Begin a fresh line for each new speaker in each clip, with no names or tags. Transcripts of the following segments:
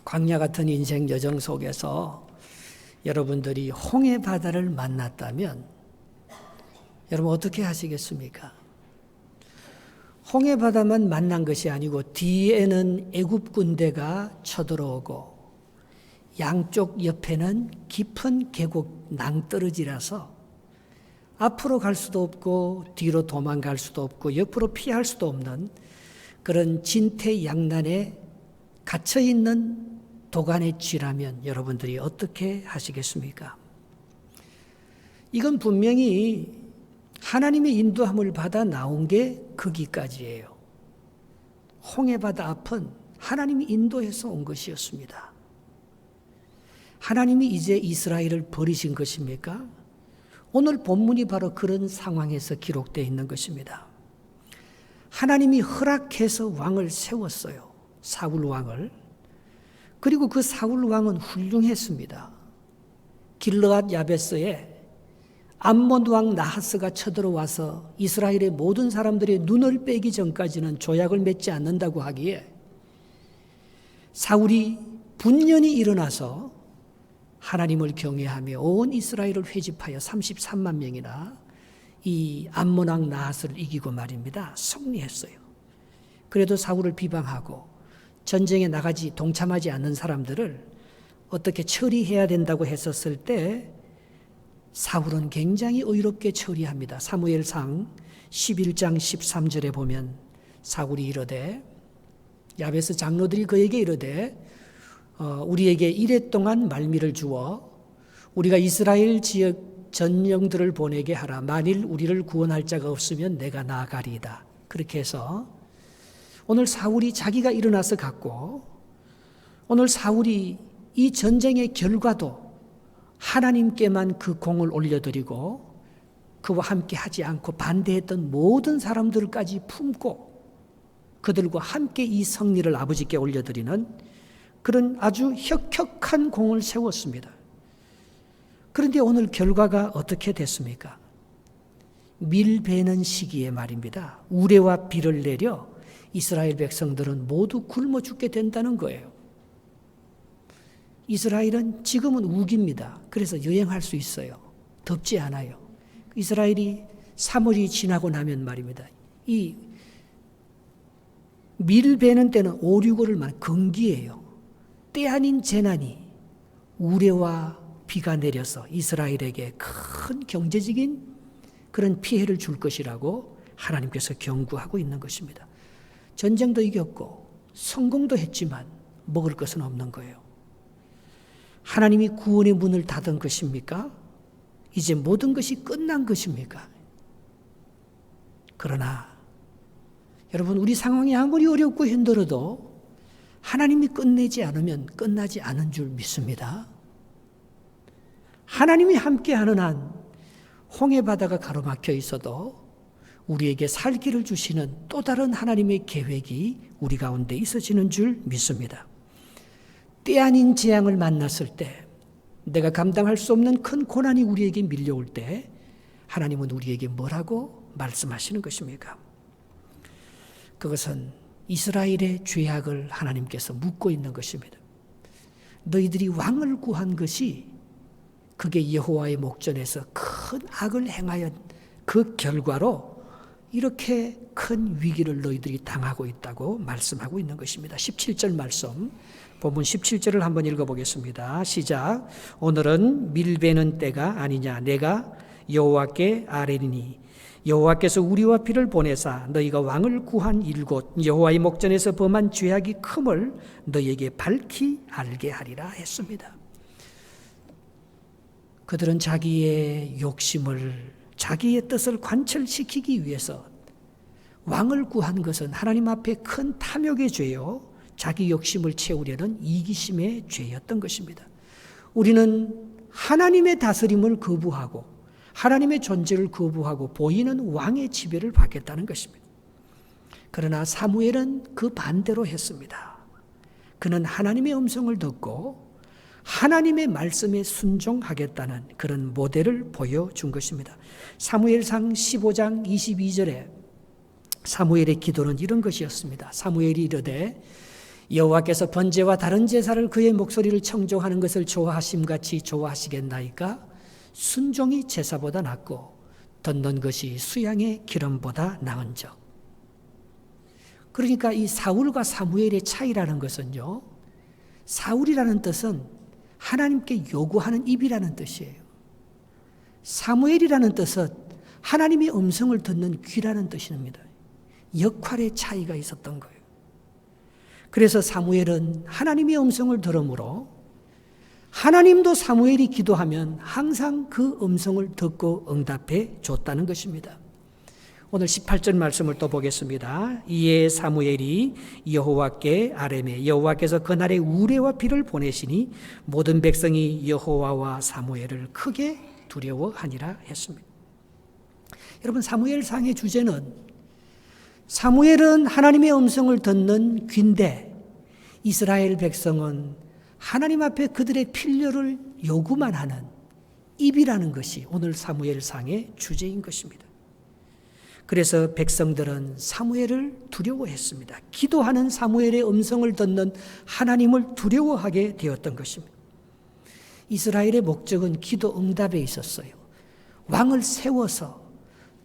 광야 같은 인생 여정 속에서 여러분들이 홍해 바다를 만났다면 여러분 어떻게 하시겠습니까? 홍해 바다만 만난 것이 아니고 뒤에는 애굽 군대가 쳐들어오고 양쪽 옆에는 깊은 계곡 낭떠러지라서 앞으로 갈 수도 없고 뒤로 도망갈 수도 없고 옆으로 피할 수도 없는 그런 진퇴양난에 갇혀있는 도간의 쥐라면 여러분들이 어떻게 하시겠습니까? 이건 분명히 하나님의 인도함을 받아 나온 게 거기까지예요. 홍해바다 앞은 하나님이 인도해서 온 것이었습니다. 하나님이 이제 이스라엘을 버리신 것입니까? 오늘 본문이 바로 그런 상황에서 기록되어 있는 것입니다. 하나님이 허락해서 왕을 세웠어요. 사울 왕을. 그리고 그 사울 왕은 훌륭했습니다. 길르앗 야베스에 암몬 왕 나하스가 쳐들어와서 이스라엘의 모든 사람들의 눈을 빼기 전까지는 조약을 맺지 않는다고 하기에 사울이 분연히 일어나서 하나님을 경외하며 온 이스라엘을 회집하여 33만 명이나 이 암몬 왕 나하스를 이기고 말입니다. 승리했어요. 그래도 사울을 비방하고 전쟁에 나가지 동참하지 않는 사람들을 어떻게 처리해야 된다고 했었을 때 사울은 굉장히 의롭게 처리합니다. 사무엘상 11장 13절에 보면 사울이 이르되 야베스 장로들이 그에게 이르되 우리에게 이레 동안 말미를 주어 우리가 이스라엘 지역 전령들을 보내게 하라. 만일 우리를 구원할 자가 없으면 내가 나아가리이다. 그렇게 해서 오늘 사울이 자기가 일어나서 갔고 오늘 사울이 이 전쟁의 결과도 하나님께만 그 공을 올려드리고 그와 함께 하지 않고 반대했던 모든 사람들까지 품고 그들과 함께 이 승리를 아버지께 올려드리는 그런 아주 혁혁한 공을 세웠습니다. 그런데 오늘 결과가 어떻게 됐습니까? 밀베는 시기에 말입니다. 우레와 비를 내려 이스라엘 백성들은 모두 굶어 죽게 된다는 거예요. 이스라엘은 지금은 우기입니다. 그래서 여행할 수 있어요. 덥지 않아요. 이스라엘이 3월이 지나고 나면 말입니다. 이 밀베는 때는 5, 6월을 말 건기예요. 때 아닌 재난이 우레와 비가 내려서 이스라엘에게 큰 경제적인 그런 피해를 줄 것이라고 하나님께서 경고하고 있는 것입니다. 전쟁도 이겼고 성공도 했지만 먹을 것은 없는 거예요. 하나님이 구원의 문을 닫은 것입니까? 이제 모든 것이 끝난 것입니까? 그러나 여러분 우리 상황이 아무리 어렵고 힘들어도 하나님이 끝내지 않으면 끝나지 않은 줄 믿습니다. 하나님이 함께하는 한 홍해 바다가 가로막혀 있어도 우리에게 살기를 주시는 또 다른 하나님의 계획이 우리 가운데 있어지는 줄 믿습니다. 때 아닌 재앙을 만났을 때 내가 감당할 수 없는 큰 고난이 우리에게 밀려올 때 하나님은 우리에게 뭐라고 말씀하시는 것입니까? 그것은 이스라엘의 죄악을 하나님께서 묻고 있는 것입니다. 너희들이 왕을 구한 것이 그게 여호와의 목전에서 큰 악을 행하여 그 결과로 이렇게 큰 위기를 너희들이 당하고 있다고 말씀하고 있는 것입니다. 17절 말씀, 본문 17절을 한번 읽어보겠습니다. 시작. 오늘은 밀베는 때가 아니냐. 내가 여호와께 아뢰리니 여호와께서 우리와 비를 보내사 너희가 왕을 구한 일곳 여호와의 목전에서 범한 죄악이 큼을 너희에게 밝히 알게 하리라 했습니다. 그들은 자기의 욕심을 자기의 뜻을 관철시키기 위해서 왕을 구한 것은 하나님 앞에 큰 탐욕의 죄요 자기 욕심을 채우려는 이기심의 죄였던 것입니다. 우리는 하나님의 다스림을 거부하고 하나님의 존재를 거부하고 보이는 왕의 지배를 받겠다는 것입니다. 그러나 사무엘은 그 반대로 했습니다. 그는 하나님의 음성을 듣고 하나님의 말씀에 순종하겠다는 그런 모델을 보여준 것입니다. 사무엘상 15장 22절에 사무엘의 기도는 이런 것이었습니다. 사무엘이 이르되 여호와께서 번제와 다른 제사를 그의 목소리를 청종하는 것을 좋아하심같이 좋아하시겠나이까? 순종이 제사보다 낫고 듣는 것이 수양의 기름보다 나은즉. 그러니까 이 사울과 사무엘의 차이라는 것은요, 사울이라는 뜻은 하나님께 요구하는 입이라는 뜻이에요. 사무엘이라는 뜻은 하나님의 음성을 듣는 귀라는 뜻입니다. 역할의 차이가 있었던 거예요. 그래서 사무엘은 하나님의 음성을 들으므로 하나님도 사무엘이 기도하면 항상 그 음성을 듣고 응답해 줬다는 것입니다. 오늘 18절 말씀을 또 보겠습니다. 이에 사무엘이 여호와께 아뢰매 여호와께서 그날에 우레와 비를 보내시니 모든 백성이 여호와와 사무엘을 크게 두려워하니라 했습니다. 여러분, 사무엘상의 주제는 사무엘은 하나님의 음성을 듣는 귀인데 이스라엘 백성은 하나님 앞에 그들의 필요를 요구만 하는 입이라는 것이 오늘 사무엘상의 주제인 것입니다. 그래서 백성들은 사무엘을 두려워했습니다. 기도하는 사무엘의 음성을 듣는 하나님을 두려워하게 되었던 것입니다. 이스라엘의 목적은 기도 응답에 있었어요. 왕을 세워서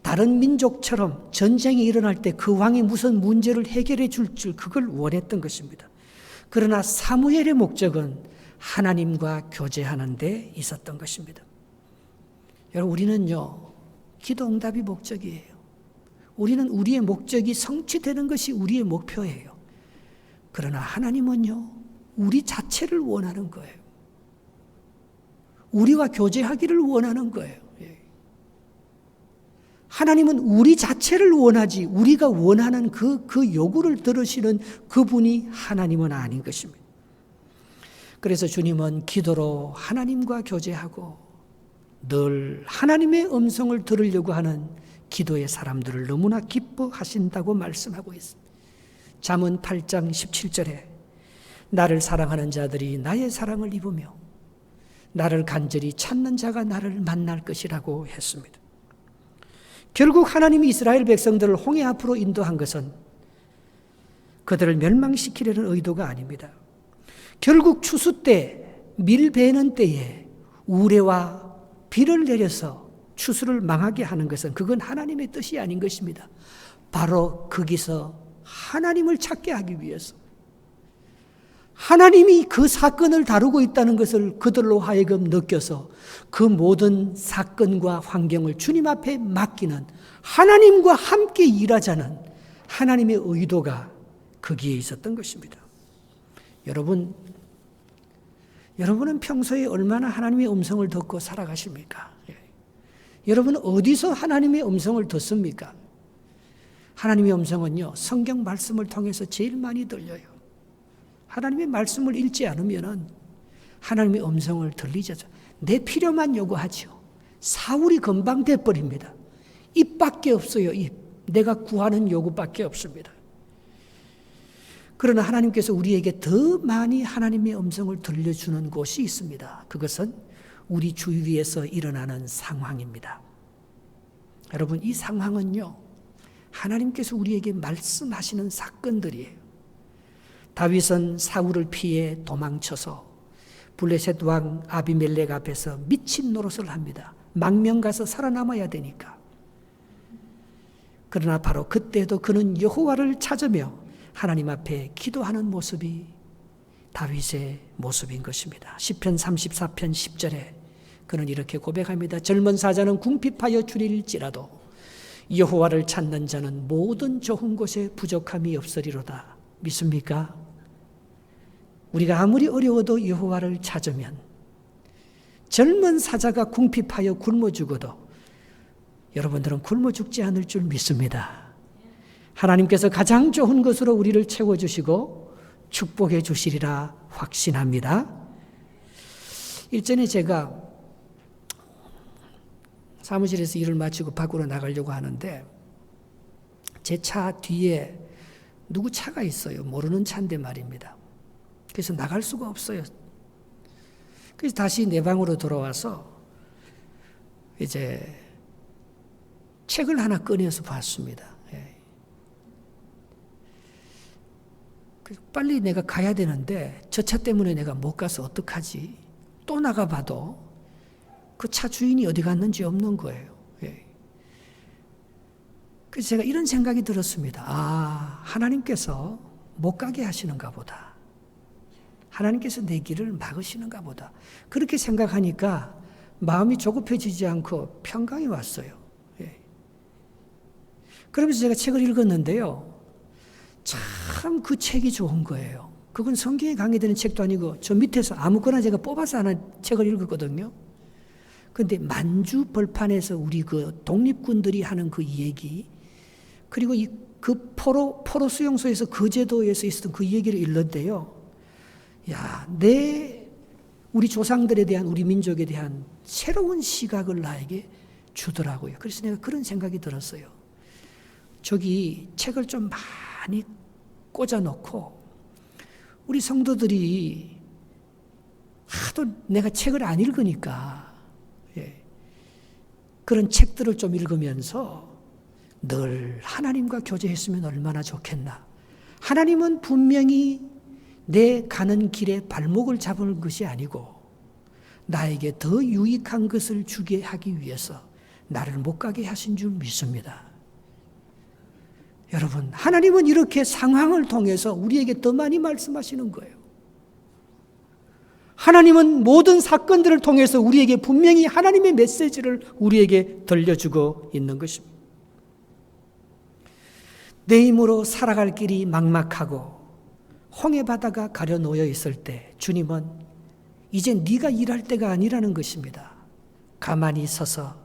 다른 민족처럼 전쟁이 일어날 때 그 왕이 무슨 문제를 해결해 줄 그걸 원했던 것입니다. 그러나 사무엘의 목적은 하나님과 교제하는 데 있었던 것입니다. 여러분, 우리는요, 기도 응답이 목적이에요. 우리는 우리의 목적이 성취되는 것이 우리의 목표예요. 그러나 하나님은요, 우리 자체를 원하는 거예요. 우리와 교제하기를 원하는 거예요. 하나님은 우리 자체를 원하지 우리가 원하는 그 요구를 들으시는 그분이 하나님은 아닌 것입니다. 그래서 주님은 기도로 하나님과 교제하고 늘 하나님의 음성을 들으려고 하는 기도의 사람들을 너무나 기뻐하신다고 말씀하고 있습니다. 잠언 8장 17절에 나를 사랑하는 자들이 나의 사랑을 입으며 나를 간절히 찾는 자가 나를 만날 것이라고 했습니다. 결국 하나님이 이스라엘 백성들을 홍해 앞으로 인도한 것은 그들을 멸망시키려는 의도가 아닙니다. 결국 추수 때, 밀 베는 때에 우레와 비를 내려서 추수를 망하게 하는 것은 그건 하나님의 뜻이 아닌 것입니다. 바로 거기서 하나님을 찾게 하기 위해서 하나님이 그 사건을 다루고 있다는 것을 그들로 하여금 느껴서 그 모든 사건과 환경을 주님 앞에 맡기는 하나님과 함께 일하자는 하나님의 의도가 거기에 있었던 것입니다. 여러분은 평소에 얼마나 하나님의 음성을 듣고 살아가십니까? 여러분은 어디서 하나님의 음성을 듣습니까? 하나님의 음성은요, 성경 말씀을 통해서 제일 많이 들려요. 하나님의 말씀을 읽지 않으면 하나님의 음성을 들리죠. 내 필요만 요구하죠. 사울이 금방 돼버립니다. 입밖에 없어요. 입. 내가 구하는 요구밖에 없습니다. 그러나 하나님께서 우리에게 더 많이 하나님의 음성을 들려주는 곳이 있습니다. 그것은 우리 주위에서 일어나는 상황입니다. 여러분, 이 상황은요, 하나님께서 우리에게 말씀하시는 사건들이에요. 다윗은 사울을 피해 도망쳐서 블레셋 왕 아비멜렉 앞에서 미친 노릇을 합니다. 망명 가서 살아남아야 되니까. 그러나 바로 그때도 그는 여호와를 찾으며 하나님 앞에 기도하는 모습이 다윗의 모습인 것입니다. 시편 34편 10절에 그는 이렇게 고백합니다. 젊은 사자는 궁핍하여 줄일지라도 여호와를 찾는 자는 모든 좋은 곳에 부족함이 없으리로다. 믿습니까? 우리가 아무리 어려워도 여호와를 찾으면 젊은 사자가 궁핍하여 굶어 죽어도 여러분들은 굶어 죽지 않을 줄 믿습니다. 하나님께서 가장 좋은 것으로 우리를 채워주시고 축복해 주시리라 확신합니다. 일전에 제가 사무실에서 일을 마치고 밖으로 나가려고 하는데 제 차 뒤에 누구 차가 있어요. 모르는 차인데 말입니다. 그래서 나갈 수가 없어요. 그래서 다시 내 방으로 돌아와서 이제 책을 하나 꺼내서 봤습니다. 빨리 내가 가야 되는데 저 차 때문에 내가 못 가서 어떡하지? 또 나가봐도 그 차 주인이 어디 갔는지 없는 거예요. 예. 그래서 제가 이런 생각이 들었습니다. 하나님께서 못 가게 하시는가 보다. 하나님께서 내 길을 막으시는가 보다. 그렇게 생각하니까 마음이 조급해지지 않고 평강이 왔어요. 예. 그러면서 제가 책을 읽었는데요. 참 그 책이 좋은 거예요. 그건 성경에 강의되는 책도 아니고 저 밑에서 아무거나 제가 뽑아서 하나 책을 읽었거든요. 그런데 만주 벌판에서 우리 그 독립군들이 하는 그 얘기, 그리고 그 포로 수용소에서 거제도에서 있었던 그 얘기를 읽는데요. 우리 조상들에 대한, 우리 민족에 대한 새로운 시각을 나에게 주더라고요. 그래서 내가 그런 생각이 들었어요. 저기 책을 좀 많이 꽂아놓고 우리 성도들이 하도 내가 책을 안 읽으니까 그런 책들을 좀 읽으면서 늘 하나님과 교제했으면 얼마나 좋겠나. 하나님은 분명히 내 가는 길에 발목을 잡은 것이 아니고 나에게 더 유익한 것을 주게 하기 위해서 나를 못 가게 하신 줄 믿습니다. 여러분, 하나님은 이렇게 상황을 통해서 우리에게 더 많이 말씀하시는 거예요. 하나님은 모든 사건들을 통해서 우리에게 분명히 하나님의 메시지를 우리에게 들려주고 있는 것입니다. 내 힘으로 살아갈 길이 막막하고 홍해 바다가 가려 놓여 있을 때 주님은 이제 네가 일할 때가 아니라는 것입니다. 가만히 서서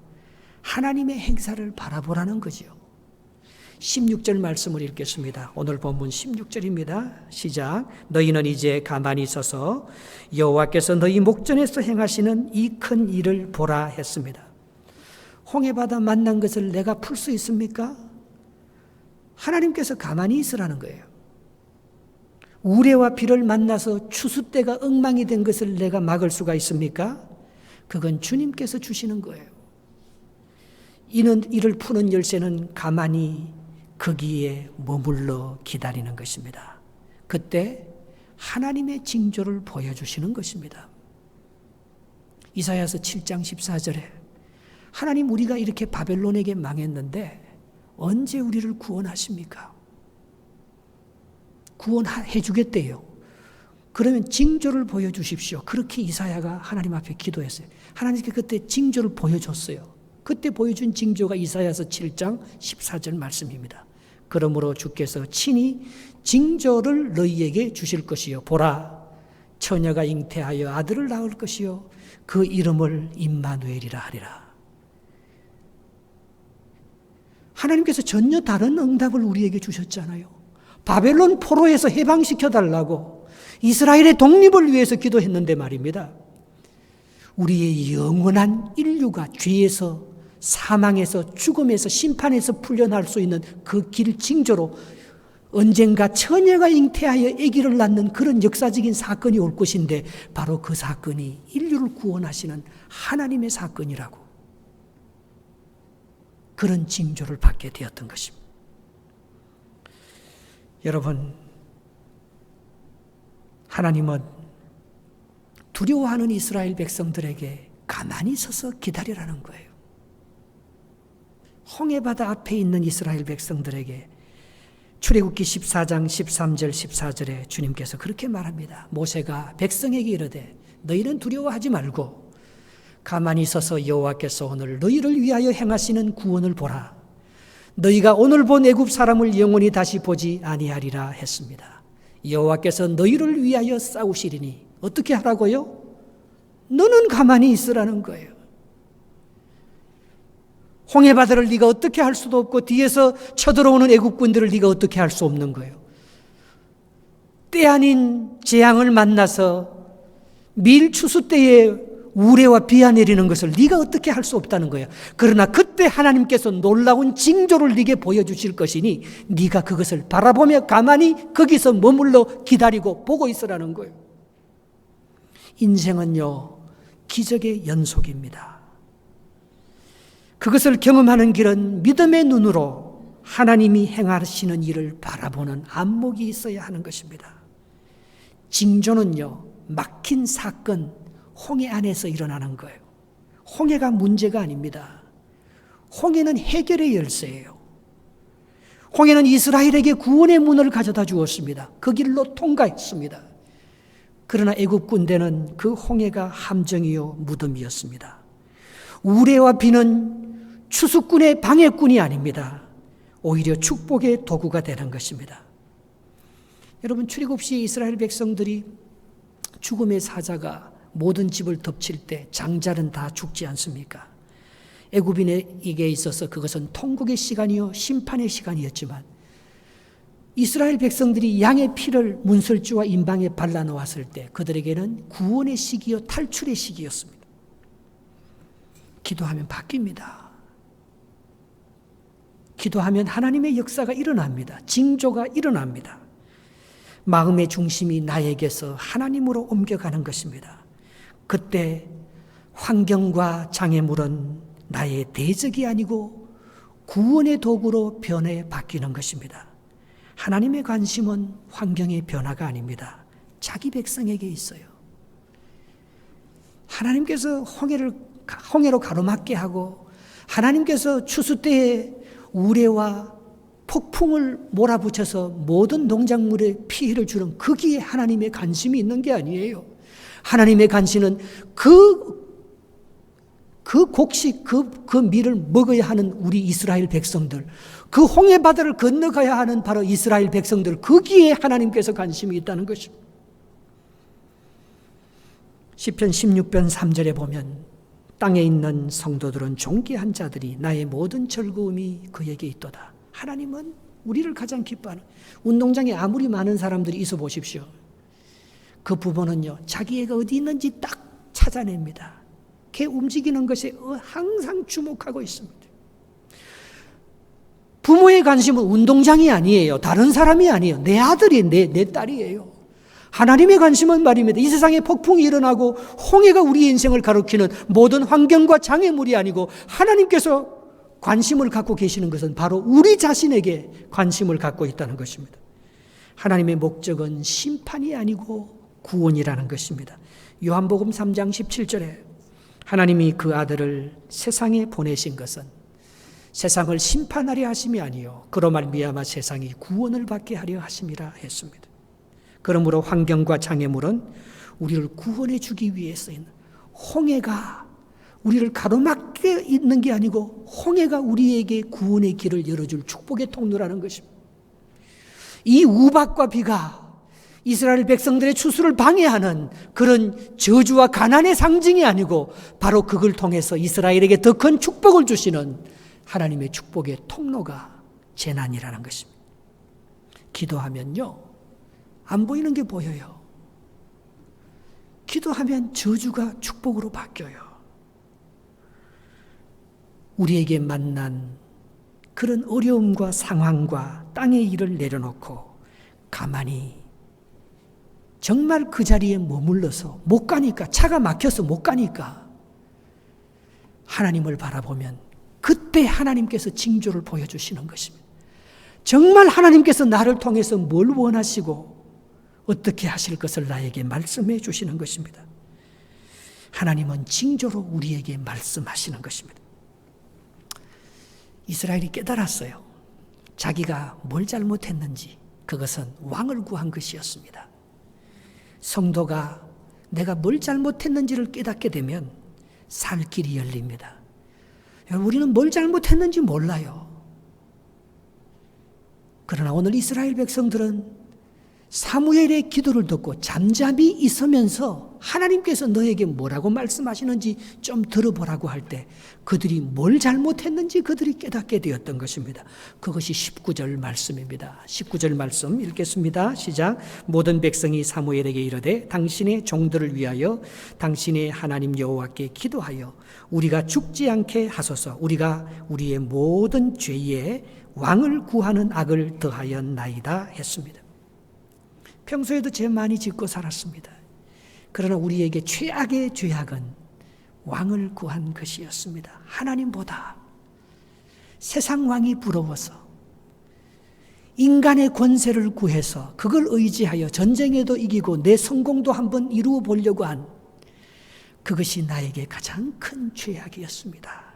하나님의 행사를 바라보라는 거지요. 16절 말씀을 읽겠습니다. 오늘 본문 16절입니다. 시작. 너희는 이제 가만히 서서 여호와께서 너희 목전에서 행하시는 이 큰 일을 보라 했습니다. 홍해 바다 만난 것을 내가 풀 수 있습니까? 하나님께서 가만히 있으라는 거예요. 우레와 비를 만나서 추수 때가 엉망이 된 것을 내가 막을 수가 있습니까? 그건 주님께서 주시는 거예요. 이를 푸는 열쇠는 가만히 거기에 머물러 기다리는 것입니다. 그때 하나님의 징조를 보여주시는 것입니다. 이사야서 7장 14절에 하나님, 우리가 이렇게 바벨론에게 망했는데 언제 우리를 구원하십니까? 구원해 주겠대요. 그러면 징조를 보여주십시오. 그렇게 이사야가 하나님 앞에 기도했어요. 하나님께 그때 징조를 보여줬어요. 그때 보여준 징조가 이사야서 7장 14절 말씀입니다. 그러므로 주께서 친히 징조를 너희에게 주실 것이요. 보라, 처녀가 잉태하여 아들을 낳을 것이요. 그 이름을 임마누엘이라 하리라. 하나님께서 전혀 다른 응답을 우리에게 주셨잖아요. 바벨론 포로에서 해방시켜달라고 이스라엘의 독립을 위해서 기도했는데 말입니다. 우리의 영원한 인류가 죄에서, 사망에서, 죽음에서, 심판에서 풀려날 수 있는 그 길 징조로 언젠가 처녀가 잉태하여 아기를 낳는 그런 역사적인 사건이 올 것인데 바로 그 사건이 인류를 구원하시는 하나님의 사건이라고, 그런 징조를 받게 되었던 것입니다. 여러분, 하나님은 두려워하는 이스라엘 백성들에게 가만히 서서 기다리라는 거예요. 홍해바다 앞에 있는 이스라엘 백성들에게 출애굽기 14장 13절 14절에 주님께서 그렇게 말합니다. 모세가 백성에게 이르되 너희는 두려워하지 말고 가만히 서서 여호와께서 오늘 너희를 위하여 행하시는 구원을 보라. 너희가 오늘 본 애굽 사람을 영원히 다시 보지 아니하리라 했습니다. 여호와께서 너희를 위하여 싸우시리니 어떻게 하라고요? 너는 가만히 있으라는 거예요. 홍해바다를 네가 어떻게 할 수도 없고 뒤에서 쳐들어오는 애국군들을 네가 어떻게 할 수 없는 거예요. 때 아닌 재앙을 만나서 밀 추수 때에 우레와 비가 내리는 것을 네가 어떻게 할 수 없다는 거예요. 그러나 그때 하나님께서 놀라운 징조를 네게 보여주실 것이니 네가 그것을 바라보며 가만히 거기서 머물러 기다리고 보고 있으라는 거예요. 인생은요, 기적의 연속입니다. 그것을 경험하는 길은 믿음의 눈으로 하나님이 행하시는 일을 바라보는 안목이 있어야 하는 것입니다. 징조는요, 막힌 사건, 홍해 안에서 일어나는 거예요. 홍해가 문제가 아닙니다. 홍해는 해결의 열쇠예요. 홍해는 이스라엘에게 구원의 문을 가져다 주었습니다. 그 길로 통과했습니다. 그러나 애굽 군대는 그 홍해가 함정이요 무덤이었습니다. 우레와 비는 추수꾼의 방해꾼이 아닙니다. 오히려 축복의 도구가 되는 것입니다. 여러분, 출애굽 시 이스라엘 백성들이 죽음의 사자가 모든 집을 덮칠 때 장자는 다 죽지 않습니까? 애굽인에게 있어서 그것은 통곡의 시간이요 심판의 시간이었지만 이스라엘 백성들이 양의 피를 문설주와 임방에 발라놓았을 때 그들에게는 구원의 시기요 탈출의 시기였습니다. 기도하면 바뀝니다. 기도하면 하나님의 역사가 일어납니다. 징조가 일어납니다. 마음의 중심이 나에게서 하나님으로 옮겨가는 것입니다. 그때 환경과 장애물은 나의 대적이 아니고 구원의 도구로 변해 바뀌는 것입니다. 하나님의 관심은 환경의 변화가 아닙니다. 자기 백성에게 있어요. 하나님께서 홍해로 가로막게 하고 하나님께서 추수 때에 우레와 폭풍을 몰아붙여서 모든 농작물에 피해를 주는 거기에 하나님의 관심이 있는 게 아니에요. 하나님의 관심은 그 곡식, 그 밀을 먹어야 하는 우리 이스라엘 백성들, 그 홍해 바다를 건너가야 하는 바로 이스라엘 백성들, 거기에 하나님께서 관심이 있다는 것입니다. 시편 16편 3절에 보면 땅에 있는 성도들은 존귀한 자들이 나의 모든 즐거움이 그에게 있도다. 하나님은 우리를 가장 기뻐하는, 운동장에 아무리 많은 사람들이 있어 보십시오. 그 부모는요, 자기 애가 어디 있는지 딱 찾아냅니다. 걔 움직이는 것에 항상 주목하고 있습니다. 부모의 관심은 운동장이 아니에요. 다른 사람이 아니에요. 내 아들이 내 딸이에요. 하나님의 관심은 말입니다. 이 세상에 폭풍이 일어나고 홍해가 우리의 인생을 가로키는 모든 환경과 장애물이 아니고 하나님께서 관심을 갖고 계시는 것은 바로 우리 자신에게 관심을 갖고 있다는 것입니다. 하나님의 목적은 심판이 아니고 구원이라는 것입니다. 요한복음 3장 17절에 하나님이 그 아들을 세상에 보내신 것은 세상을 심판하려 하심이 아니요 그로 말미암아 세상이 구원을 받게 하려 하심이라 했습니다. 그러므로 환경과 장애물은 우리를 구원해 주기 위해서 있는, 홍해가 우리를 가로막게 있는 게 아니고 홍해가 우리에게 구원의 길을 열어줄 축복의 통로라는 것입니다. 이 우박과 비가 이스라엘 백성들의 추수를 방해하는 그런 저주와 가난의 상징이 아니고 바로 그걸 통해서 이스라엘에게 더 큰 축복을 주시는 하나님의 축복의 통로가 재난이라는 것입니다. 기도하면요, 안 보이는 게 보여요. 기도하면 저주가 축복으로 바뀌어요. 우리에게 만난 그런 어려움과 상황과 땅의 일을 내려놓고 가만히 정말 그 자리에 머물러서 못 가니까, 차가 막혀서 못 가니까 하나님을 바라보면 그때 하나님께서 징조를 보여주시는 것입니다. 정말 하나님께서 나를 통해서 뭘 원하시고 어떻게 하실 것을 나에게 말씀해 주시는 것입니다. 하나님은 징조로 우리에게 말씀하시는 것입니다. 이스라엘이 깨달았어요. 자기가 뭘 잘못했는지. 그것은 왕을 구한 것이었습니다. 성도가 내가 뭘 잘못했는지를 깨닫게 되면 살 길이 열립니다. 여러분, 우리는 뭘 잘못했는지 몰라요. 그러나 오늘 이스라엘 백성들은 사무엘의 기도를 듣고 잠잠히 있으면서 하나님께서 너에게 뭐라고 말씀하시는지 좀 들어보라고 할 때 그들이 뭘 잘못했는지 그들이 깨닫게 되었던 것입니다. 그것이 19절 말씀입니다. 19절 말씀 읽겠습니다. 시작. 모든 백성이 사무엘에게 이르되 당신의 종들을 위하여 당신의 하나님 여호와께 기도하여 우리가 죽지 않게 하소서. 우리가 우리의 모든 죄에 왕을 구하는 악을 더하였나이다 했습니다. 평소에도 죄 많이 짓고 살았습니다. 그러나 우리에게 최악의 죄악은 왕을 구한 것이었습니다. 하나님보다 세상 왕이 부러워서 인간의 권세를 구해서 그걸 의지하여 전쟁에도 이기고 내 성공도 한번 이루어 보려고 한 그것이 나에게 가장 큰 죄악이었습니다.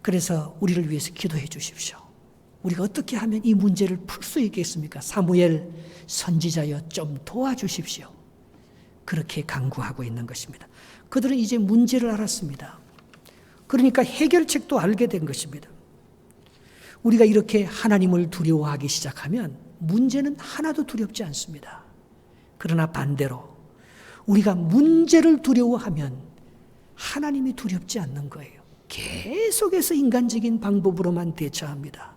그래서 우리를 위해서 기도해 주십시오. 우리가 어떻게 하면 이 문제를 풀 수 있겠습니까? 사무엘 선지자여 좀 도와주십시오. 그렇게 간구하고 있는 것입니다. 그들은 이제 문제를 알았습니다. 그러니까 해결책도 알게 된 것입니다. 우리가 이렇게 하나님을 두려워하기 시작하면 문제는 하나도 두렵지 않습니다. 그러나 반대로 우리가 문제를 두려워하면 하나님이 두렵지 않는 거예요. 계속해서 인간적인 방법으로만 대처합니다.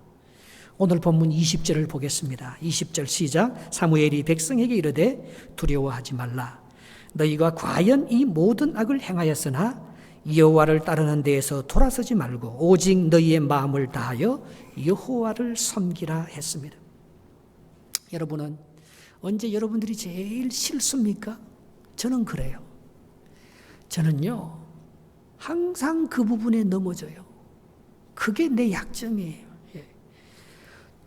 오늘 본문 20절을 보겠습니다. 20절 시작. 사무엘이 백성에게 이르되 두려워하지 말라. 너희가 과연 이 모든 악을 행하였으나 여호와를 따르는 데에서 돌아서지 말고 오직 너희의 마음을 다하여 여호와를 섬기라 했습니다. 여러분은 언제 여러분들이 제일 싫습니까? 저는 그래요. 저는요 항상 그 부분에 넘어져요. 그게 내 약점이에요.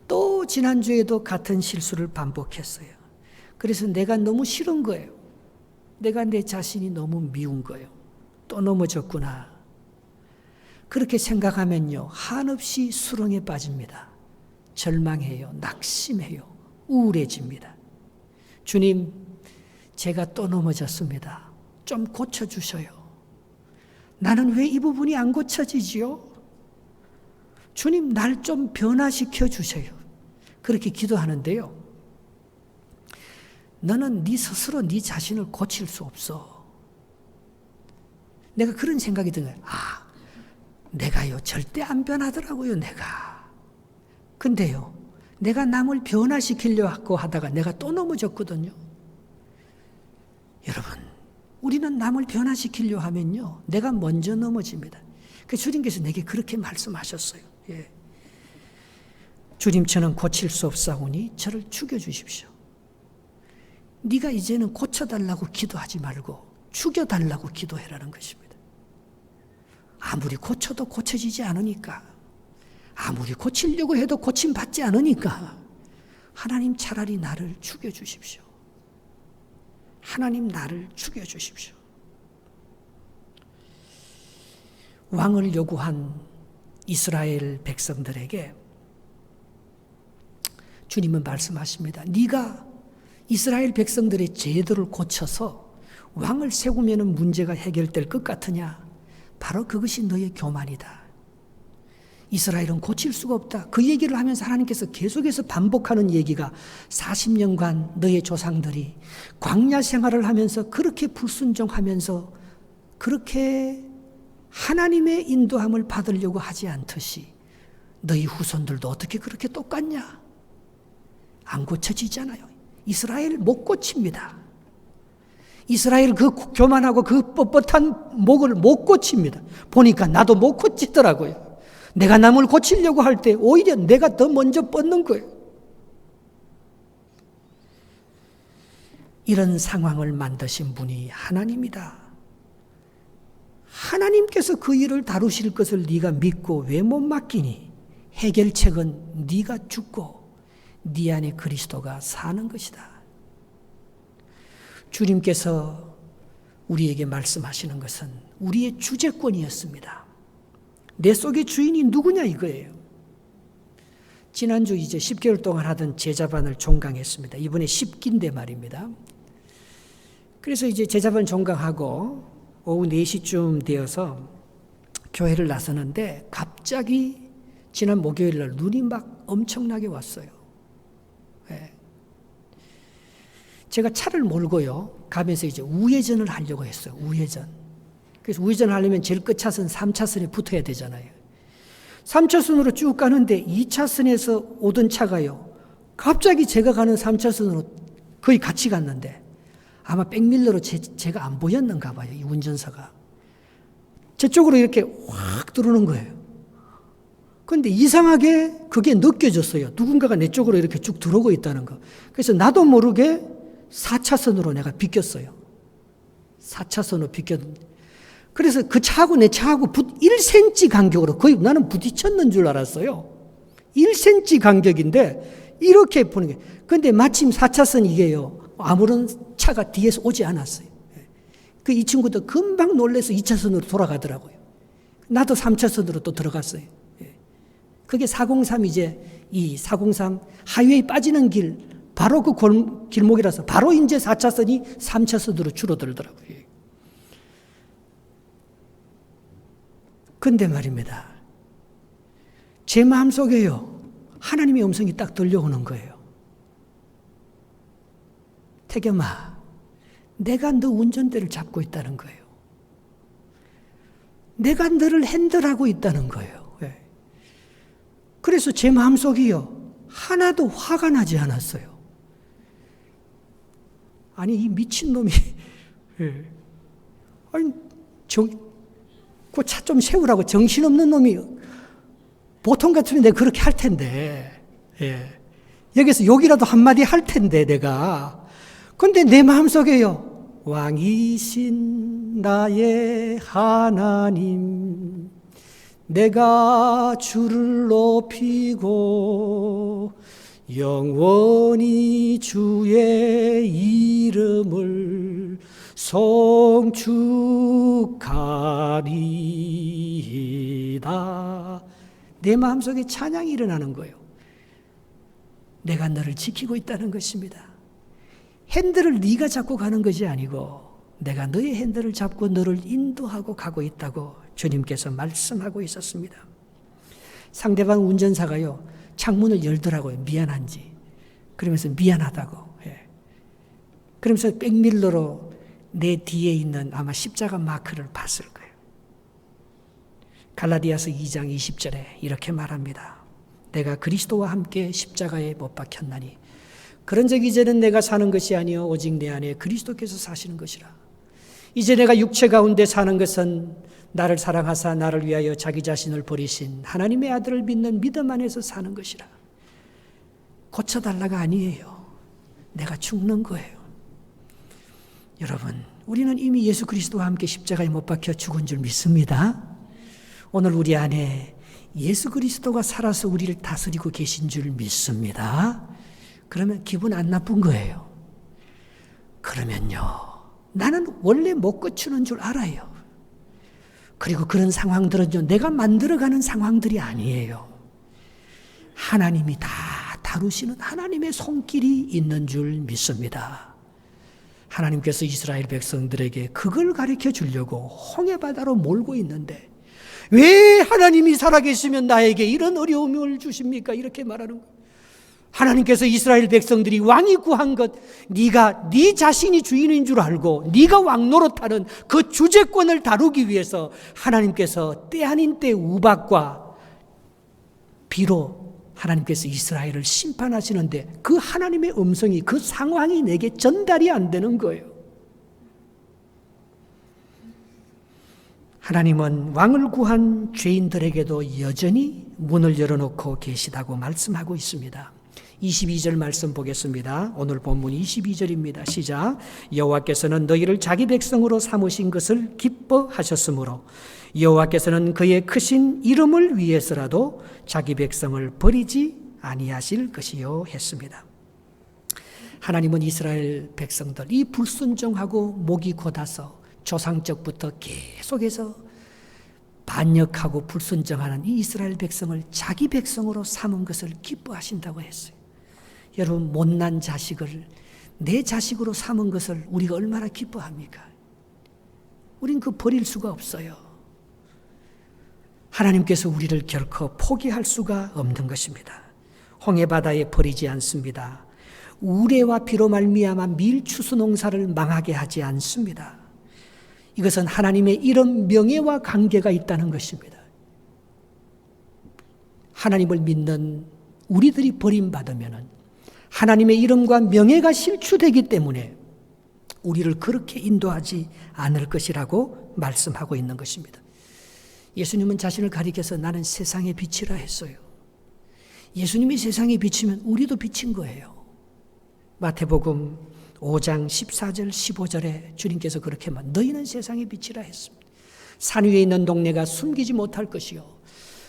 또 지난주에도 같은 실수를 반복했어요. 그래서 내가 너무 싫은 거예요. 내가 내 자신이 너무 미운 거예요. 또 넘어졌구나. 그렇게 생각하면요 한없이 수렁에 빠집니다. 절망해요. 낙심해요. 우울해집니다. 주님, 제가 또 넘어졌습니다. 좀 고쳐주셔요. 나는 왜 이 부분이 안 고쳐지지요? 주님, 날 좀 변화시켜 주세요. 그렇게 기도하는데요. 너는 네 스스로 네 자신을 고칠 수 없어. 내가 그런 생각이 드는 거예요. 내가요 절대 안 변하더라고요. 내가. 근데요 내가 남을 변화시키려고 하다가 내가 또 넘어졌거든요. 여러분, 우리는 남을 변화시키려 하면요 내가 먼저 넘어집니다. 그래서 주님께서 내게 그렇게 말씀하셨어요. 주님, 저는 고칠 수 없사오니 저를 죽여주십시오. 네가 이제는 고쳐달라고 기도하지 말고 죽여달라고 기도해라는 것입니다. 아무리 고쳐도 고쳐지지 않으니까, 아무리 고치려고 해도 고침받지 않으니까 하나님 차라리 나를 죽여주십시오. 하나님 나를 죽여주십시오. 왕을 요구한 이스라엘 백성들에게 주님은 말씀하십니다. 네가 이스라엘 백성들의 제도를 고쳐서 왕을 세우면 문제가 해결될 것 같으냐? 바로 그것이 너의 교만이다. 이스라엘은 고칠 수가 없다. 그 얘기를 하면서 하나님께서 계속해서 반복하는 얘기가 40년간 너의 조상들이 광야 생활을 하면서 그렇게 불순종하면서 그렇게 하나님의 인도함을 받으려고 하지 않듯이 너희 후손들도 어떻게 그렇게 똑같냐? 안 고쳐지잖아요. 이스라엘 못 고칩니다. 이스라엘 그 교만하고 그 뻣뻣한 목을 못 고칩니다. 보니까 나도 못 고치더라고요. 내가 남을 고치려고 할 때 오히려 내가 더 먼저 뻗는 거예요. 이런 상황을 만드신 분이 하나님이다. 하나님께서 그 일을 다루실 것을 네가 믿고 왜 못 맡기니? 해결책은 네가 죽고 네 안에 그리스도가 사는 것이다. 주님께서 우리에게 말씀하시는 것은 우리의 주재권이었습니다. 내 속의 주인이 누구냐 이거예요. 지난주 이제 10개월 동안 하던 제자반을 종강했습니다. 이번에 10기인데 말입니다. 그래서 이제 제자반 종강하고 오후 4시쯤 되어서 교회를 나서는데 갑자기 지난 목요일 날 눈이 막 엄청나게 왔어요. 제가 차를 몰고요 가면서 이제 우회전을 하려고 했어요. 우회전. 그래서 우회전을 하려면 제일 끝 차선 3차선에 붙어야 되잖아요. 3차선으로 쭉 가는데 2차선에서 오던 차가요 갑자기 제가 가는 3차선으로 거의 같이 갔는데 아마 백밀러로 제가 안 보였는가 봐요. 이 운전사가. 제 쪽으로 이렇게 확 들어오는 거예요. 그런데 이상하게 그게 느껴졌어요. 누군가가 내 쪽으로 이렇게 쭉 들어오고 있다는 거. 그래서 나도 모르게 4차선으로 내가 비꼈어요. 4차선으로 비꼈는데. 그래서 그 차하고 내 차하고 1cm 간격으로 거의 나는 부딪혔는 줄 알았어요. 1cm 간격인데 이렇게 보는 게. 근데 마침 4차선 이게요. 아무런 차가 뒤에서 오지 않았어요. 이 친구도 금방 놀래서 2차선으로 돌아가더라고요. 나도 3차선으로 또 들어갔어요. 그게 403 이제 이 403 하이웨이 빠지는 길 바로 그 길목이라서 바로 이제 4차선이 3차선으로 줄어들더라고요. 근데 말입니다. 제 마음속에요. 하나님의 음성이 딱 들려오는 거예요. 태겸아, 내가 너 운전대를 잡고 있다는 거예요. 내가 너를 핸들하고 있다는 거예요. 왜? 그래서 제 마음속이요. 하나도 화가 나지 않았어요. 아니 이 미친놈이 아니 그 차 좀 세우라고 정신없는 놈이 보통 같으면 내가 그렇게 할 텐데 여기서 욕이라도 한마디 할 텐데 내가. 근데 내 마음속에요. 왕이신 나의 하나님 내가 주를 높이고 영원히 주의 이름을 송축하리이다. 내 마음속에 찬양이 일어나는 거예요. 내가 너를 지키고 있다는 것입니다. 핸들을 네가 잡고 가는 것이 아니고 내가 너의 핸들을 잡고 너를 인도하고 가고 있다고 주님께서 말씀하고 있었습니다. 상대방 운전사가요. 창문을 열더라고요. 미안한지. 그러면서 미안하다고. 그러면서 백밀러로 내 뒤에 있는 아마 십자가 마크를 봤을 거예요. 갈라디아서 2장 20절에 이렇게 말합니다. 내가 그리스도와 함께 십자가에 못 박혔나니 그런 적 이제는 내가 사는 것이 아니요 오직 내 안에 그리스도께서 사시는 것이라. 이제 내가 육체 가운데 사는 것은 나를 사랑하사 나를 위하여 자기 자신을 버리신 하나님의 아들을 믿는 믿음 안에서 사는 것이라. 고쳐달라가 아니에요. 내가 죽는 거예요. 여러분, 우리는 이미 예수 그리스도와 함께 십자가에 못 박혀 죽은 줄 믿습니다. 오늘 우리 안에 예수 그리스도가 살아서 우리를 다스리고 계신 줄 믿습니다. 그러면 기분 안 나쁜 거예요. 그러면요, 나는 원래 못 고치는 줄 알아요. 그리고 그런 상황들은요, 내가 만들어가는 상황들이 아니에요. 하나님이 다 다루시는 하나님의 손길이 있는 줄 믿습니다. 하나님께서 이스라엘 백성들에게 그걸 가르쳐 주려고 홍해바다로 몰고 있는데 왜 하나님이 살아계시면 나에게 이런 어려움을 주십니까? 이렇게 말하는 거예요. 하나님께서 이스라엘 백성들이 왕이 구한 것, 네가 네 자신이 주인인 줄 알고 네가 왕 노릇하는 그 주재권을 다루기 위해서 하나님께서 때 아닌 때 우박과 비로 하나님께서 이스라엘을 심판하시는데 그 하나님의 음성이 그 상황이 내게 전달이 안 되는 거예요. 하나님은 왕을 구한 죄인들에게도 여전히 문을 열어놓고 계시다고 말씀하고 있습니다. 22절 말씀 보겠습니다. 오늘 본문 22절입니다. 시작. 여호와께서는 너희를 자기 백성으로 삼으신 것을 기뻐하셨으므로 여호와께서는 그의 크신 이름을 위해서라도 자기 백성을 버리지 아니하실 것이요 했습니다. 하나님은 이스라엘 백성들 이 불순종하고 목이 곧아서 조상적부터 계속해서 반역하고 불순종하는 이 이스라엘 백성을 자기 백성으로 삼은 것을 기뻐하신다고 했어요. 여러분, 못난 자식을 내 자식으로 삼은 것을 우리가 얼마나 기뻐합니까? 우린 그 버릴 수가 없어요. 하나님께서 우리를 결코 포기할 수가 없는 것입니다. 홍해바다에 버리지 않습니다. 우레와 비로 말미암아 밀추수 농사를 망하게 하지 않습니다. 이것은 하나님의 이런 명예와 관계가 있다는 것입니다. 하나님을 믿는 우리들이 버림받으면 하나님의 이름과 명예가 실추되기 때문에 우리를 그렇게 인도하지 않을 것이라고 말씀하고 있는 것입니다. 예수님은 자신을 가리켜서 나는 세상의 빛이라 했어요. 예수님이 세상에 비치면 우리도 비친 거예요. 마태복음 5장 14절 15절에 주님께서 그렇게 말, 너희는 세상의 빛이라 했습니다. 산 위에 있는 동네가 숨기지 못할 것이요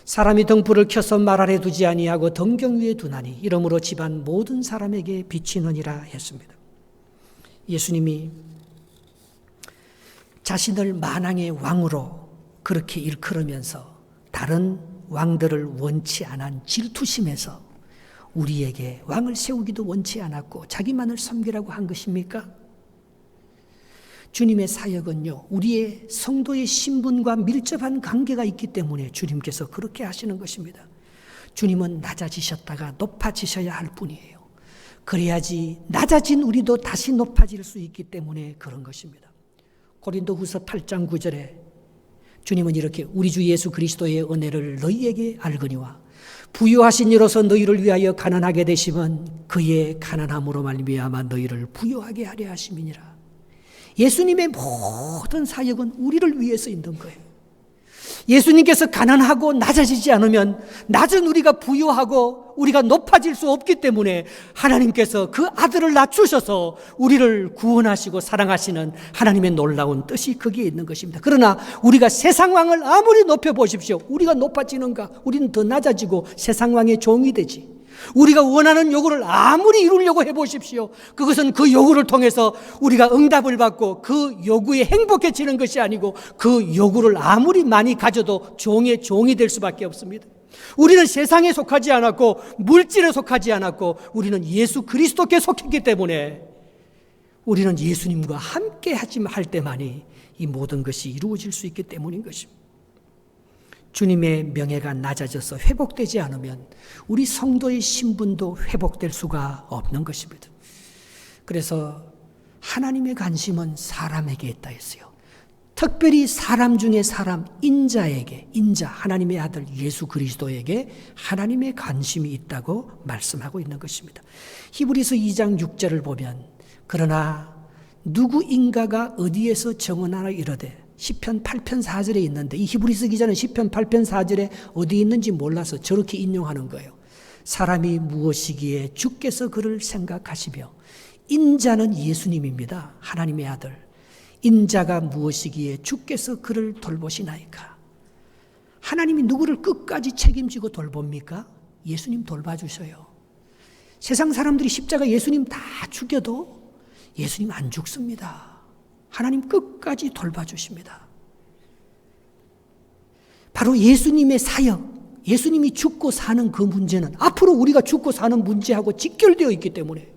사람이 등불을 켜서 말 아래 두지 아니하고 등경 위에 두나니 이러므로 집안 모든 사람에게 비치느니라 했습니다. 예수님이 자신을 만왕의 왕으로 그렇게 일컬으면서 다른 왕들을 원치 않은 질투심에서 우리에게 왕을 세우기도 원치 않았고 자기만을 섬기라고 한 것입니까? 주님의 사역은요, 우리의 성도의 신분과 밀접한 관계가 있기 때문에 주님께서 그렇게 하시는 것입니다. 주님은 낮아지셨다가 높아지셔야 할 뿐이에요. 그래야지 낮아진 우리도 다시 높아질 수 있기 때문에 그런 것입니다. 고린도후서 8장 9절에 주님은 이렇게 우리 주 예수 그리스도의 은혜를 너희에게 알거니와 부요하신 이로서 너희를 위하여 가난하게 되심은 그의 가난함으로 말미암아 너희를 부요하게 하려 하심이니라. 예수님의 모든 사역은 우리를 위해서 있는 거예요. 예수님께서 가난하고 낮아지지 않으면 낮은 우리가 부유하고 우리가 높아질 수 없기 때문에 하나님께서 그 아들을 낮추셔서 우리를 구원하시고 사랑하시는 하나님의 놀라운 뜻이 거기에 있는 것입니다. 그러나 우리가 세상 왕을 아무리 높여보십시오. 우리가 높아지는가? 우리는 더 낮아지고 세상 왕의 종이 되지. 우리가 원하는 요구를 아무리 이루려고 해보십시오. 그것은 그 요구를 통해서 우리가 응답을 받고 그 요구에 행복해지는 것이 아니고 그 요구를 아무리 많이 가져도 종의 종이 될 수밖에 없습니다. 우리는 세상에 속하지 않았고 물질에 속하지 않았고 우리는 예수 그리스도께 속했기 때문에 우리는 예수님과 함께 할 때만이 이 모든 것이 이루어질 수 있기 때문인 것입니다. 주님의 명예가 낮아져서 회복되지 않으면 우리 성도의 신분도 회복될 수가 없는 것입니다. 그래서 하나님의 관심은 사람에게 있다 했어요. 특별히 사람 중에 사람, 인자에게, 하나님의 아들 예수 그리스도에게 하나님의 관심이 있다고 말씀하고 있는 것입니다. 히브리서 2장 6절을 보면 그러나 누구인가가 어디에서 정언하라 이르되 시편 8편 4절에 있는데 이 히브리서 기자는 시편 8편 4절에 어디 있는지 몰라서 저렇게 인용하는 거예요. 사람이 무엇이기에 주께서 그를 생각하시며 인자는 예수님입니다. 하나님의 아들. 인자가 무엇이기에 주께서 그를 돌보시나이까. 하나님이 누구를 끝까지 책임지고 돌봅니까? 예수님 돌봐주셔요. 세상 사람들이 십자가 예수님 다 죽여도 예수님 안 죽습니다. 하나님 끝까지 돌봐주십니다. 바로 예수님의 사역, 예수님이 죽고 사는 그 문제는 앞으로 우리가 죽고 사는 문제하고 직결되어 있기 때문에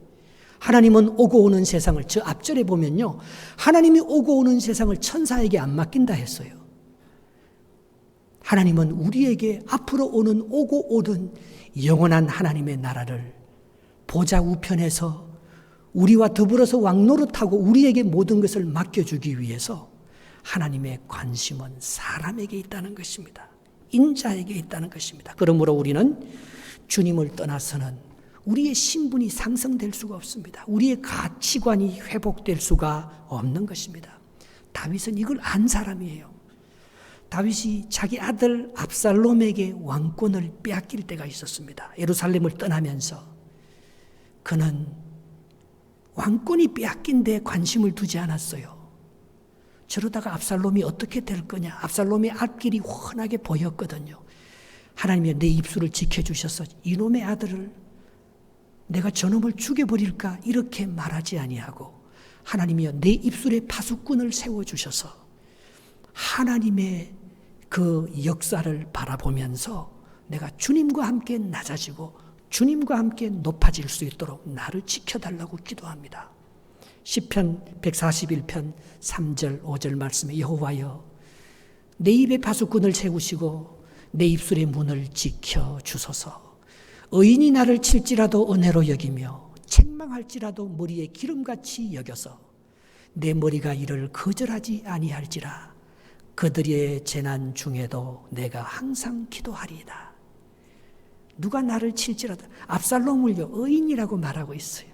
하나님은 오고 오는 세상을, 저 앞절에 보면요, 하나님이 오고 오는 세상을 천사에게 안 맡긴다 했어요. 하나님은 우리에게 앞으로 오고 오는 영원한 하나님의 나라를 보좌 우편에서 우리와 더불어서 왕노릇하고 우리에게 모든 것을 맡겨주기 위해서 하나님의 관심은 사람에게 있다는 것입니다. 인자에게 있다는 것입니다. 그러므로 우리는 주님을 떠나서는 우리의 신분이 상승될 수가 없습니다. 우리의 가치관이 회복될 수가 없는 것입니다. 다윗은 이걸 안 사람이에요. 다윗이 자기 아들 압살롬에게 왕권을 빼앗길 때가 있었습니다. 예루살렘을 떠나면서 그는 왕권이 빼앗긴 데 관심을 두지 않았어요. 저러다가 압살롬이 어떻게 될 거냐. 압살롬의 앞길이 훤하게 보였거든요. 하나님이 내 입술을 지켜주셔서 이놈의 아들을 내가 저놈을 죽여버릴까 이렇게 말하지 아니하고 하나님이여 내 입술에 파수꾼을 세워주셔서 하나님의 그 역사를 바라보면서 내가 주님과 함께 낮아지고 주님과 함께 높아질 수 있도록 나를 지켜달라고 기도합니다. 시편 141편 3절 5절 말씀에 여호와여 내 입에 파수꾼을 세우시고 내 입술의 문을 지켜주소서. 의인이 나를 칠지라도 은혜로 여기며 책망할지라도 머리에 기름같이 여겨서 내 머리가 이를 거절하지 아니할지라. 그들의 재난 중에도 내가 항상 기도하리이다. 누가 나를 칠지라도 압살롬을요 의인이라고 말하고 있어요.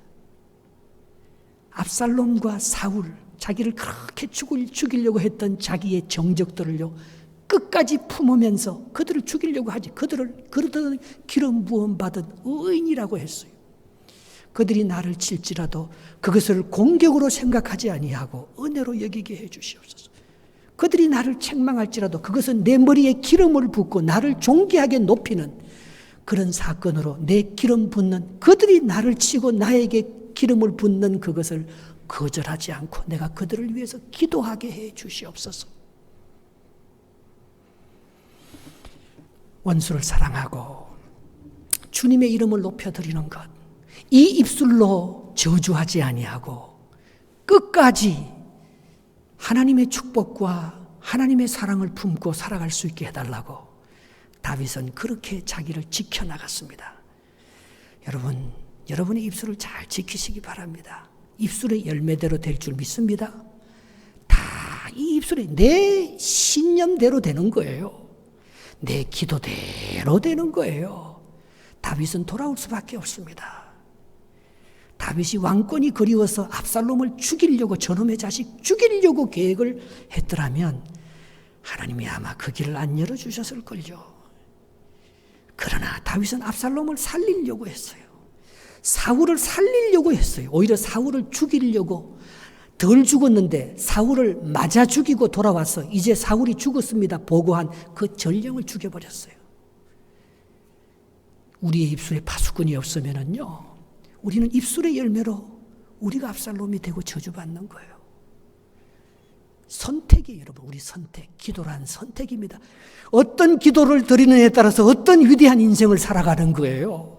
압살롬과 사울, 자기를 그렇게 죽이려고 했던 자기의 정적들을요 끝까지 품으면서 그들을 죽이려고 하지. 그들은 기름 부음 받은 의인이라고 했어요. 그들이 나를 칠지라도 그것을 공격으로 생각하지 아니하고 은혜로 여기게 해 주시옵소서. 그들이 나를 책망할지라도 그것은 내 머리에 기름을 붓고 나를 존귀하게 높이는 그런 사건으로 내 기름 붓는, 그들이 나를 치고 나에게 기름을 붓는 그것을 거절하지 않고 내가 그들을 위해서 기도하게 해 주시옵소서. 원수를 사랑하고 주님의 이름을 높여드리는 것, 이 입술로 저주하지 아니하고 끝까지 하나님의 축복과 하나님의 사랑을 품고 살아갈 수 있게 해달라고 다윗은 그렇게 자기를 지켜나갔습니다. 여러분, 여러분의 입술을 잘 지키시기 바랍니다. 입술의 열매대로 될 줄 믿습니다. 다 이 입술에 내 신념대로 되는 거예요. 내 기도대로 되는 거예요. 다윗은 돌아올 수밖에 없습니다. 다윗이 왕권이 그리워서 압살롬을 죽이려고, 저놈의 자식 죽이려고 계획을 했더라면 하나님이 아마 그 길을 안 열어주셨을걸요. 그러나 다윗은 압살롬을 살리려고 했어요. 사울을 살리려고 했어요. 오히려 사울을 죽이려고, 덜 죽었는데 사울을 맞아 죽이고 돌아와서 이제 사울이 죽었습니다 보고한 그 전령을 죽여버렸어요. 우리의 입술에 파수꾼이 없으면은요, 우리는 입술의 열매로 우리가 압살롬이 되고 저주받는 거예요. 선택이에요, 여러분. 우리 선택, 기도란 선택입니다. 어떤 기도를 드리느냐에 따라서 어떤 위대한 인생을 살아가는 거예요.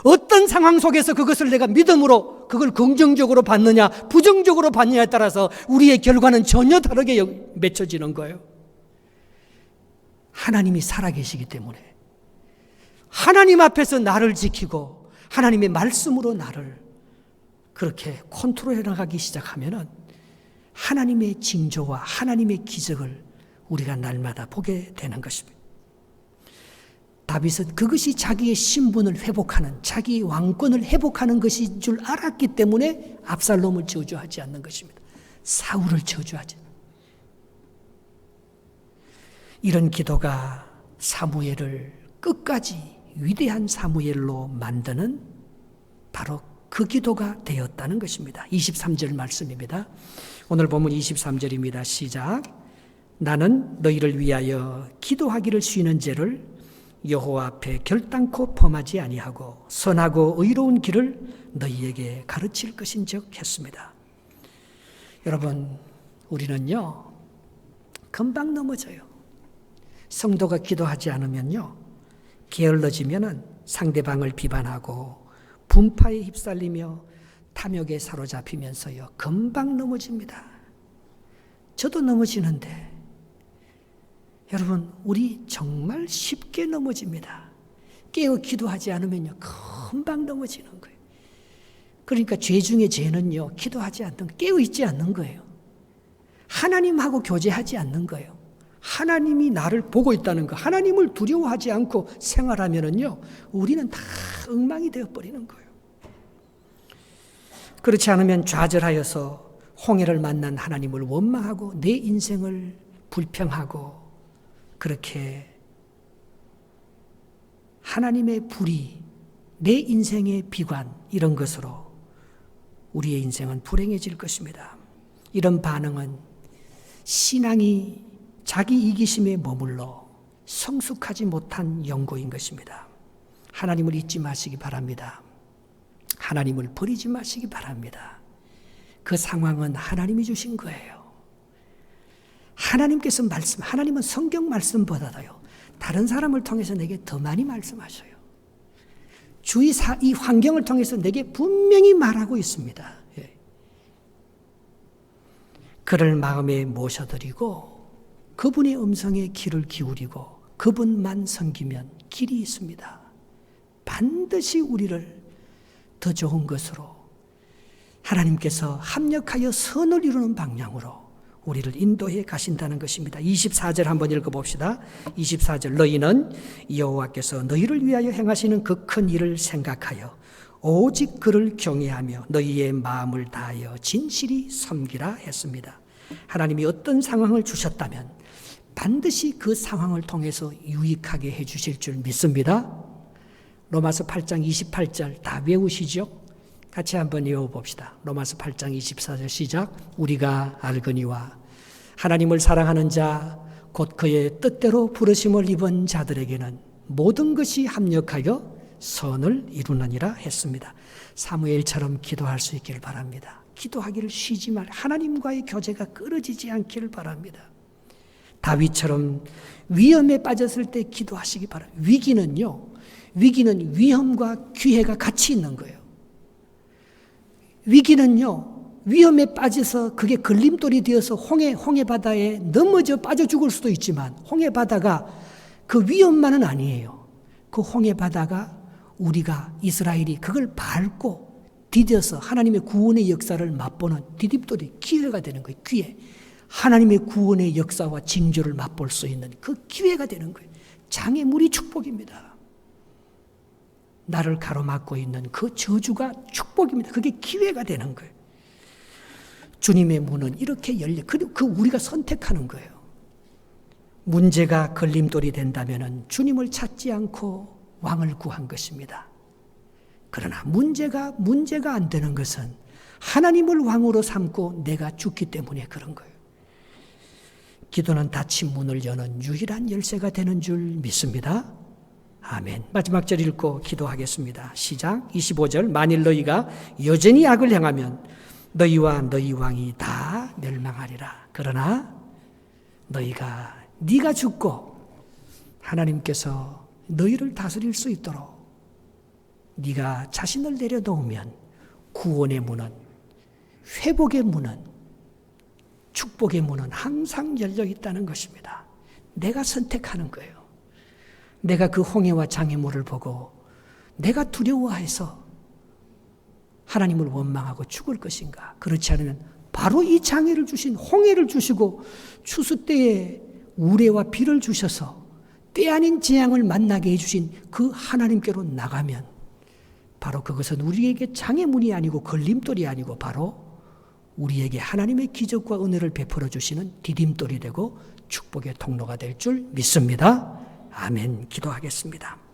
어떤 상황 속에서 그것을 내가 믿음으로 그걸 긍정적으로 받느냐 부정적으로 받느냐에 따라서 우리의 결과는 전혀 다르게 맺혀지는 거예요. 하나님이 살아계시기 때문에 하나님 앞에서 나를 지키고 하나님의 말씀으로 나를 그렇게 컨트롤해 나가기 시작하면은 하나님의 징조와 하나님의 기적을 우리가 날마다 보게 되는 것입니다. 다윗은 그것이 자기의 신분을 회복하는, 자기 왕권을 회복하는 것인 줄 알았기 때문에 압살롬을 저주하지 않는 것입니다. 사울을 저주하지. 이런 기도가 사무엘을 끝까지 위대한 사무엘로 만드는 바로 그 기도가 되었다는 것입니다. 23절 말씀입니다. 오늘 본문 23절입니다. 시작. 나는 너희를 위하여 기도하기를 쉬는 죄를 여호와 앞에 결단코 범하지 아니하고 선하고 의로운 길을 너희에게 가르칠 것인즉 했습니다. 여러분, 우리는요 금방 넘어져요. 성도가 기도하지 않으면요 게을러지면은 상대방을 비판하고 분파에 휩쓸리며 탐욕에 사로잡히면서요 금방 넘어집니다. 저도 넘어지는데 여러분, 우리 정말 쉽게 넘어집니다. 깨어 기도하지 않으면요 금방 넘어지는 거예요. 그러니까 죄 중에 죄는요 기도하지 않는, 깨어 있지 않는 거예요. 하나님하고 교제하지 않는 거예요. 하나님이 나를 보고 있다는 거, 하나님을 두려워하지 않고 생활하면은요 우리는 다 엉망이 되어버리는 거예요. 그렇지 않으면 좌절하여서 홍해를 만난 하나님을 원망하고 내 인생을 불평하고 그렇게 하나님의 불의, 내 인생의 비관 이런 것으로 우리의 인생은 불행해질 것입니다. 이런 반응은 신앙이 자기 이기심에 머물러 성숙하지 못한 연고인 것입니다. 하나님을 잊지 마시기 바랍니다. 하나님을 버리지 마시기 바랍니다. 그 상황은 하나님이 주신 거예요. 하나님께서 하나님은 성경 말씀보다도요 다른 사람을 통해서 내게 더 많이 말씀하셔요. 이 환경을 통해서 내게 분명히 말하고 있습니다. 예. 그를 마음에 모셔드리고 그분의 음성에 귀를 기울이고 그분만 섬기면 길이 있습니다. 반드시 우리를 더 좋은 것으로 하나님께서 합력하여 선을 이루는 방향으로 우리를 인도해 가신다는 것입니다. 24절 한번 읽어봅시다. 24절 너희는 여호와께서 너희를 위하여 행하시는 그 큰 일을 생각하여 오직 그를 경외하며 너희의 마음을 다하여 진실이 섬기라 했습니다. 하나님이 어떤 상황을 주셨다면 반드시 그 상황을 통해서 유익하게 해주실 줄 믿습니다. 로마서 8장 28절 다 외우시죠? 같이 한번 외워봅시다. 로마서 8장 24절 시작. 우리가 알거니와 하나님을 사랑하는 자, 곧 그의 뜻대로 부르심을 입은 자들에게는 모든 것이 합력하여 선을 이루느니라 했습니다. 사무엘처럼 기도할 수 있기를 바랍니다. 기도하기를 쉬지 말, 하나님과의 교제가 끊어지지 않기를 바랍니다. 다윗처럼 위험에 빠졌을 때 기도하시기 바랍니다. 위기는 위험과 기회가 같이 있는 거예요. 위기는요, 위험에 빠져서 그게 걸림돌이 되어서 홍해 바다에 넘어져 빠져 죽을 수도 있지만 홍해 바다가 그 위험만은 아니에요. 그 홍해 바다가 우리가 이스라엘이 그걸 밟고 디뎌서 하나님의 구원의 역사를 맛보는 디딤돌이 기회가 되는 거예요. 기회. 하나님의 구원의 역사와 징조를 맛볼 수 있는 그 기회가 되는 거예요. 장애물이 축복입니다. 나를 가로막고 있는 그 저주가 축복입니다. 그게 기회가 되는 거예요. 주님의 문은 이렇게 열려. 그리고 우리가 선택하는 거예요. 문제가 걸림돌이 된다면 주님을 찾지 않고 왕을 구한 것입니다. 그러나 문제가 안 되는 것은 하나님을 왕으로 삼고 내가 죽기 때문에 그런 거예요. 기도는 닫힌 문을 여는 유일한 열쇠가 되는 줄 믿습니다. 아멘. 마지막 절 읽고 기도하겠습니다. 시작. 25절. 만일 너희가 여전히 악을 행하면 너희와 너희 왕이 다 멸망하리라. 그러나 네가 죽고 하나님께서 너희를 다스릴 수 있도록 네가 자신을 내려놓으면 구원의 문은, 회복의 문은, 축복의 문은 항상 열려 있다는 것입니다. 내가 선택하는 거예요. 내가 그 홍해와 장애물을 보고 내가 두려워해서 하나님을 원망하고 죽을 것인가? 그렇지 않으면 바로 이 장애를 주신 홍해를 주시고 추수 때에 우레와 비를 주셔서 때 아닌 재앙을 만나게 해주신 그 하나님께로 나가면 바로 그것은 우리에게 장애물이 아니고 걸림돌이 아니고 바로 우리에게 하나님의 기적과 은혜를 베풀어 주시는 디딤돌이 되고 축복의 통로가 될 줄 믿습니다. 아멘. 기도하겠습니다.